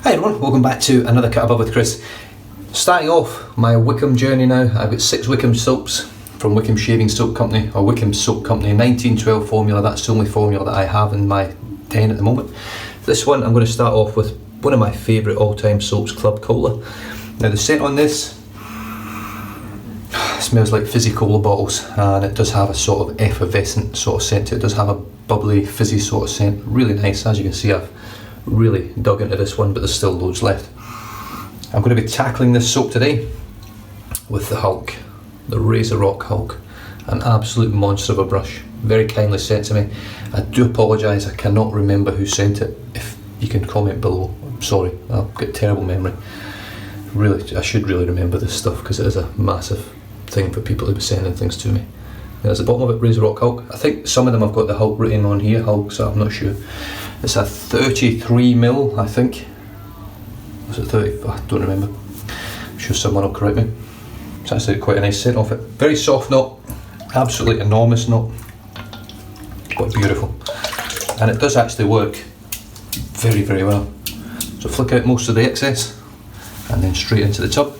Hi everyone, welcome back to another Cut Above with Chris. Starting off my Wickham journey now. I've got 6 Wickham soaps from Wickham Shaving Soap Company, or Wickham Soap Company, 1912 formula. That's the only formula that I have in my den at the moment. This one I'm going to start off with one of my favourite all-time soaps, Club Cola. Now the scent on this smells like fizzy cola bottles, and it does have a sort of effervescent sort of scent to it. It does have a bubbly, fizzy sort of scent. Really nice. As you can see, I've really dug into this one, but there's still loads left. I'm going to be tackling this soap today with the Hulk, the Razorock Hulk, an absolute monster of a brush. Very kindly sent to me. I do apologise, I cannot remember who sent it. If you can comment below, I'm sorry, I've got terrible memory. Really, I should really remember this stuff because it is a massive thing for people to be sending things to me. There's the bottom of it, Razorock Hulk. I think some of them have got the Hulk written on here, Hulk, so I'm not sure. It's a 33mm, I think. Was it 30? I don't remember. I'm sure someone will correct me. It's actually quite a nice scent off it. Very soft knot, absolutely enormous knot, but beautiful. And it does actually work very, very well. So flick out most of the excess and then straight into the tub.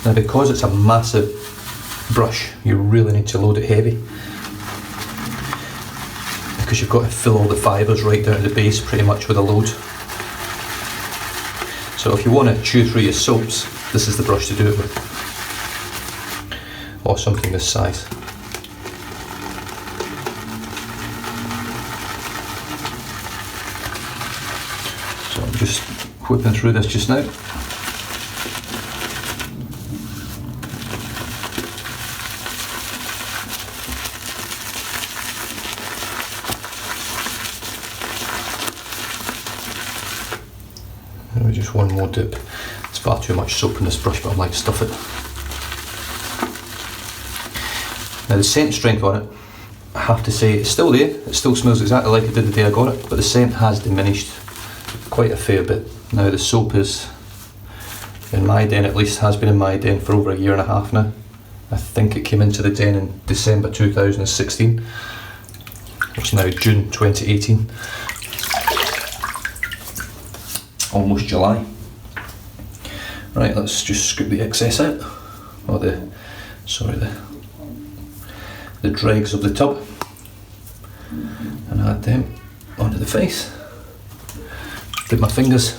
Now because it's a massive brush, you really need to load it heavy, because you've got to fill all the fibres right down to the base pretty much with a load. So if you want to chew through your soaps, this is the brush to do it with, or something this size. So I'm just whipping through this just now. Just one more dip. It's far too much soap in this brush, but I might stuff it. Now the scent strength on it, I have to say, it's still there. It still smells exactly like it did the day I got it, but the scent has diminished quite a fair bit. Now the soap is, in my den at least, has been in my den for over a year and a half now. I think it came into the den in December 2016. It's now June 2018. Almost July. Right, let's just scoop the excess out, or the dregs of the tub, and add them onto the face. Dip my fingers.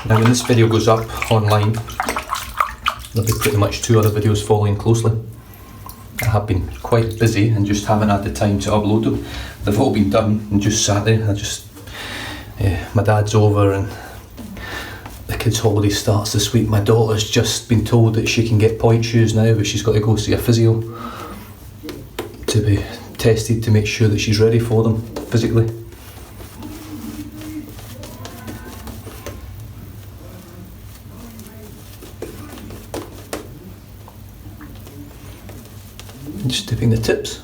Now when this video goes up online, there'll be pretty much 2 other videos following closely. I have been quite busy and just haven't had the time to upload them. They've all been done and just sat there. My dad's over and the kids' holiday starts this week. My daughter's just been told that she can get point shoes now, but she's got to go see a physio to be tested to make sure that she's ready for them physically. Just dipping the tips.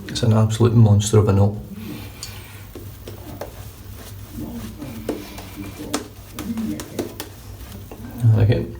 It's an absolute monster of a knot. And again.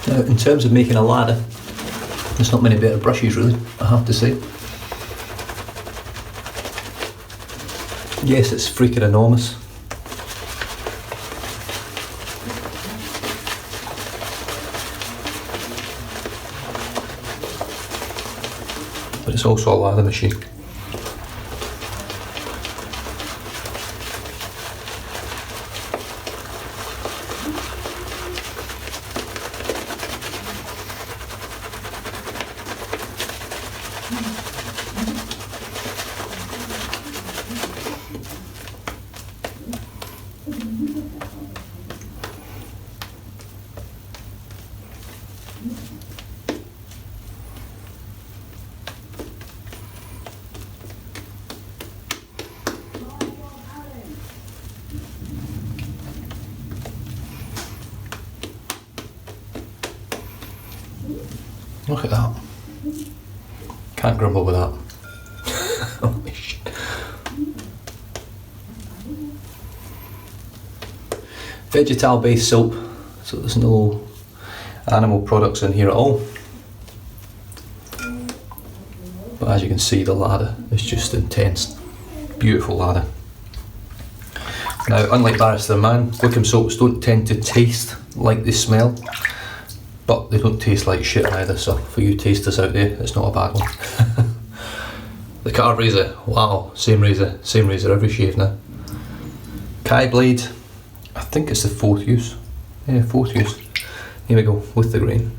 Now, in terms of making a ladder, there's not many better brushes really, I have to say. Yes, it's freaking enormous. but it's also a lather machine. Look at that. Can't grumble with that. Holy shit. Vegetal based soap, so there's no animal products in here at all. But as you can see, the lather is just intense. Beautiful lather. Now, unlike Barrister Man, Wickham soaps don't tend to taste like they smell, but they don't taste like shit either, so for you tasters out there, it's not a bad one. The Karve razor, wow, same razor every shave now. Kai blade, I think it's the 4th use. Yeah, 4th use. Here we go, with the grain.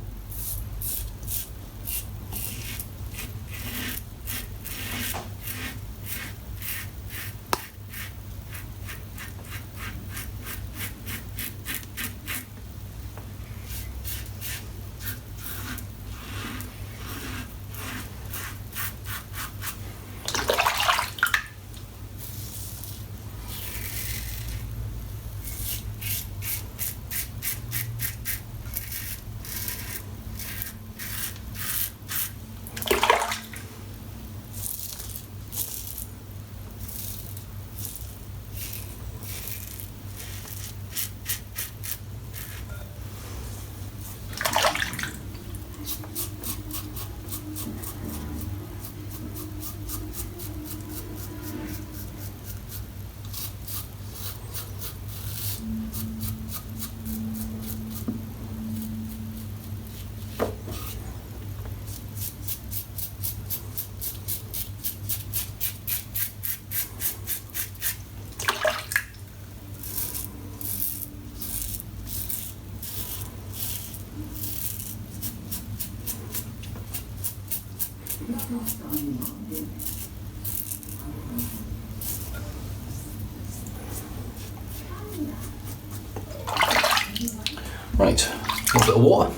Right, a little bit of water.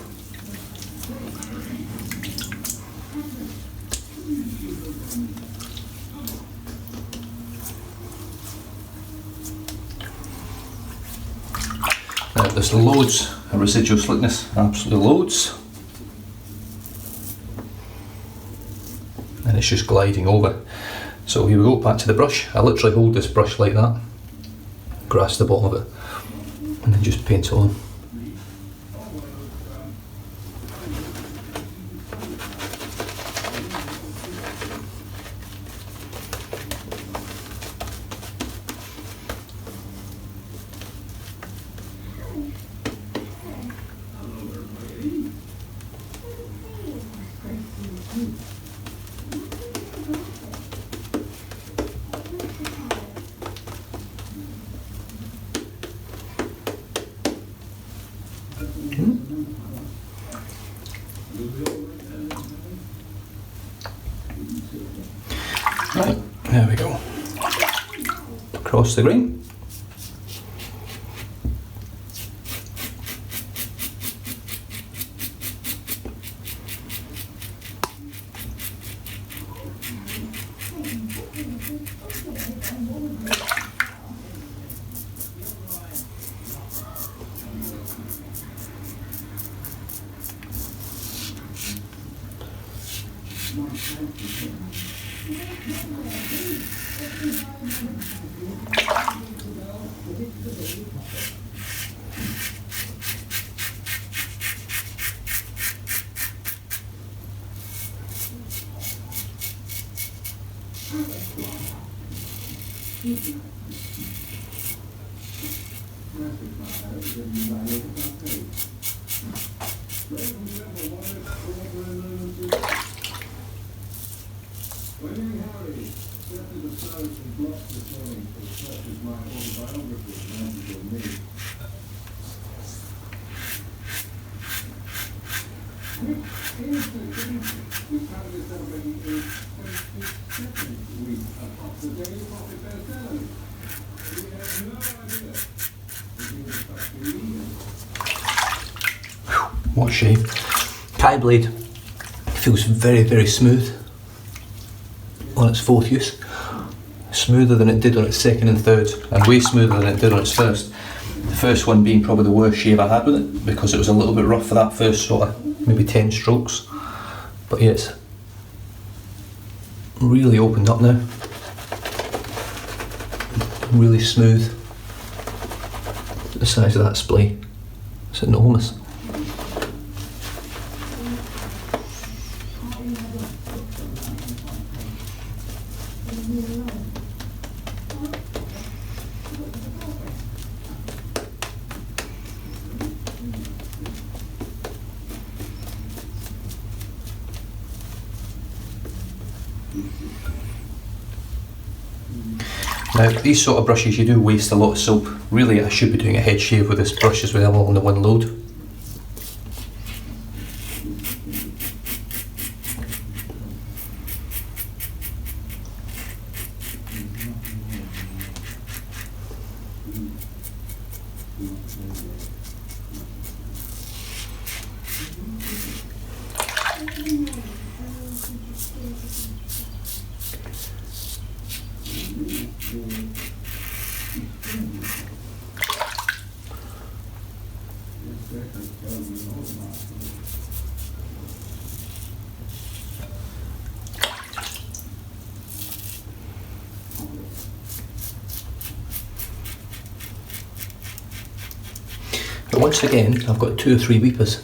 Now there's loads of residual slickness, absolutely loads. And it's just gliding over. So here we go, back to the brush. I literally hold this brush like that, grasp the bottom of it, and then just paint it on. Right, there we go. Across the grain. What a shame. Kai blade feels very, very smooth on its fourth use. Smoother than it did on its second and third, and way smoother than it did on its first. The first one being probably the worst shave I had with it, because it was a little bit rough for that first sort of maybe 10 strokes. But yeah, it's really opened up now. Really smooth. The size of that splay. It's enormous. Now these sort of brushes, you do waste a lot of soap. Really I should be doing a head shave with this brush as well on the one load. But once again, I've got 2 or 3 weepers.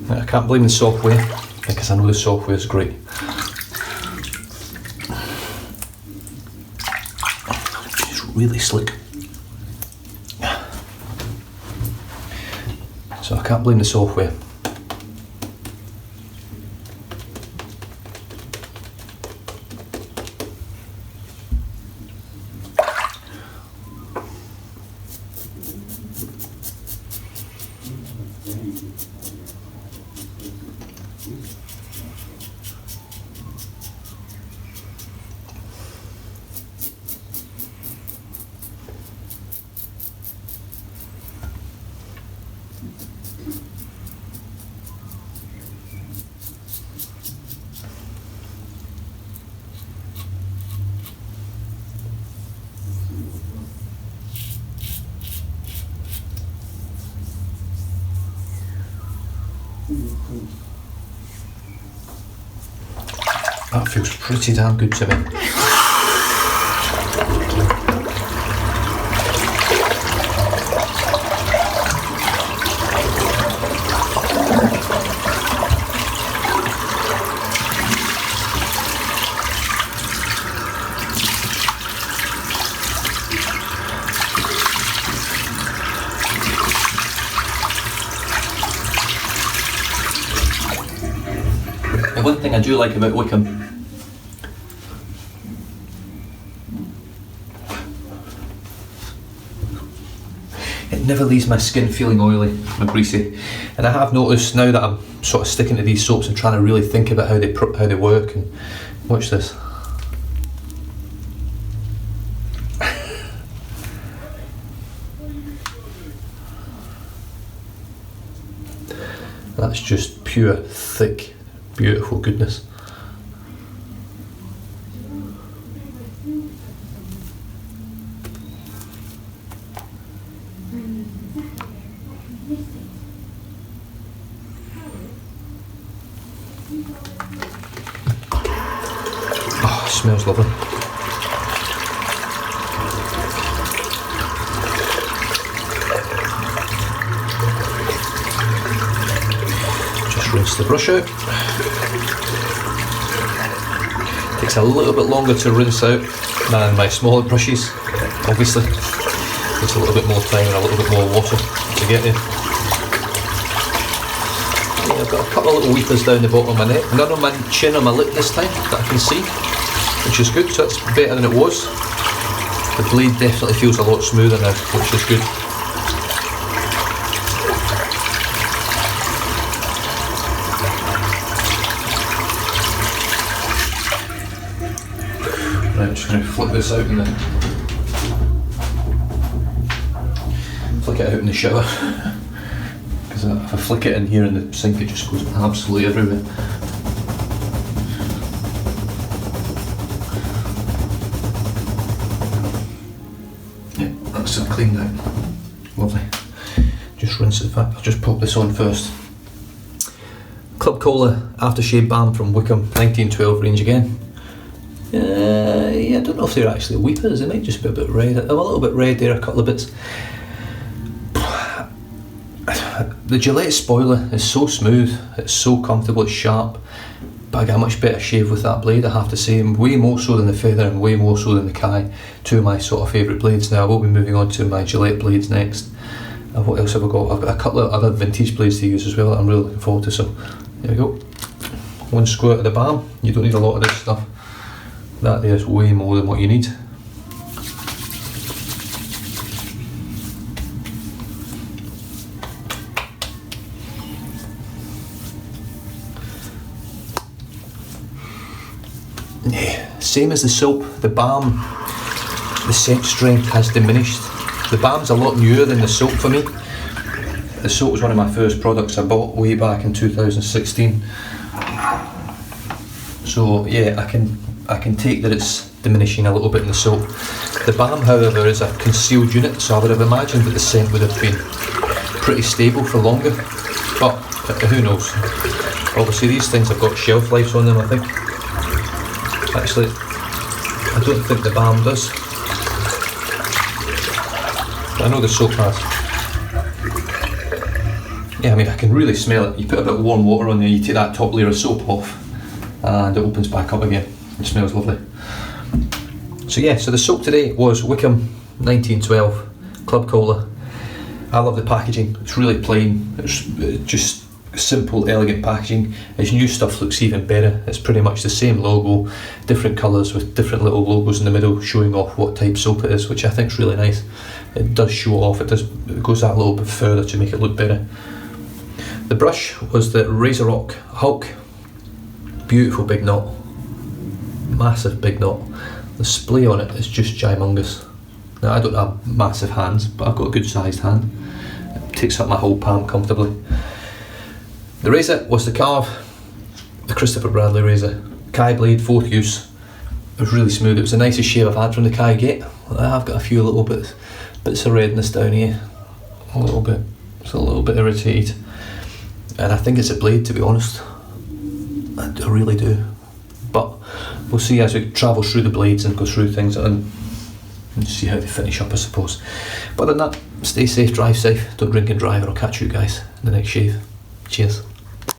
Now, I can't blame the software, because I know the software is great. It's really slick. So I can't blame the software. That feels pretty damn good to me. The one thing I do like about Wickham, it never leaves my skin feeling oily or greasy. And I have noticed now that I'm sort of sticking to these soaps and trying to really think about how they work. And watch this. That's just pure, thick, beautiful goodness. Oh, it smells lovely. Just rinse the brush out. Takes a little bit longer to rinse out than my smaller brushes, obviously. takes a little bit more time and a little bit more water to get there. Yeah, I've got a couple of little weepers down the bottom of my neck, none on my chin or my lip this time that I can see, which is good, so it's better than it was. The blade definitely feels a lot smoother now, which is good. Right, I'm just going to flick this out in the it out in the shower, because if I flick it in here in the sink it just goes absolutely everywhere. Yeah, that's it cleaned out. Lovely. Just rinse it. I'll just pop this on first. Club Cola Aftershave Balm from Wickham, 1912 range again. Yeah, I don't know if they're actually weepers, they might just be a bit red. I'm a little bit red there, a couple of bits. The Gillette spoiler is so smooth, it's so comfortable, it's sharp, but I get a much better shave with that blade, I have to say, way more so than the Feather and way more so than the Kai, two of my sort of favourite blades. Now I will be moving on to my Gillette blades next. What else have I got? I've got a couple of other vintage blades to use as well that I'm really looking forward to, so there we go. One squirt of the balm, you don't need a lot of this stuff. That there is way more than what you need. Same as the soap, the balm, the scent strength has diminished. The balm's a lot newer than the soap for me. The soap was one of my first products I bought way back in 2016. So yeah, I can take that it's diminishing a little bit in the soap. The balm, however, is a concealed unit, so I would have imagined that the scent would have been pretty stable for longer, but who knows. Obviously these things have got shelf lives on them, I think. Actually, I don't think the balm does. But I know the soap has. Yeah, I mean, I can really smell it. You put a bit of warm water on there, you take that top layer of soap off, and it opens back up again. It smells lovely. So yeah, so the soap today was Wickham 1912 Club Cola. I love the packaging. It's really plain. It's just simple, elegant packaging. His new stuff looks even better. It's pretty much the same logo, different colours with different little logos in the middle showing off what type soap it is, which I think is really nice. It does show off, it goes that little bit further to make it look better. The brush was the Razorock Hulk. Beautiful big knot, massive big knot. The splay on it is just gymongous. Now I don't have massive hands, but I've got a good sized hand. It takes up my whole palm comfortably. The razor was the Karve, the Christopher Bradley razor. Kai blade, 4th use. It was really smooth. It was the nicest shave I've had from the Kai Gate. I've got a few little bits of redness down here. A little bit. It's a little bit irritated. And I think it's a blade, to be honest. I really do. But we'll see as we travel through the blades and go through things and see how they finish up, I suppose. But other than that, stay safe, drive safe, don't drink and drive, and I'll catch you guys in the next shave. Cheers.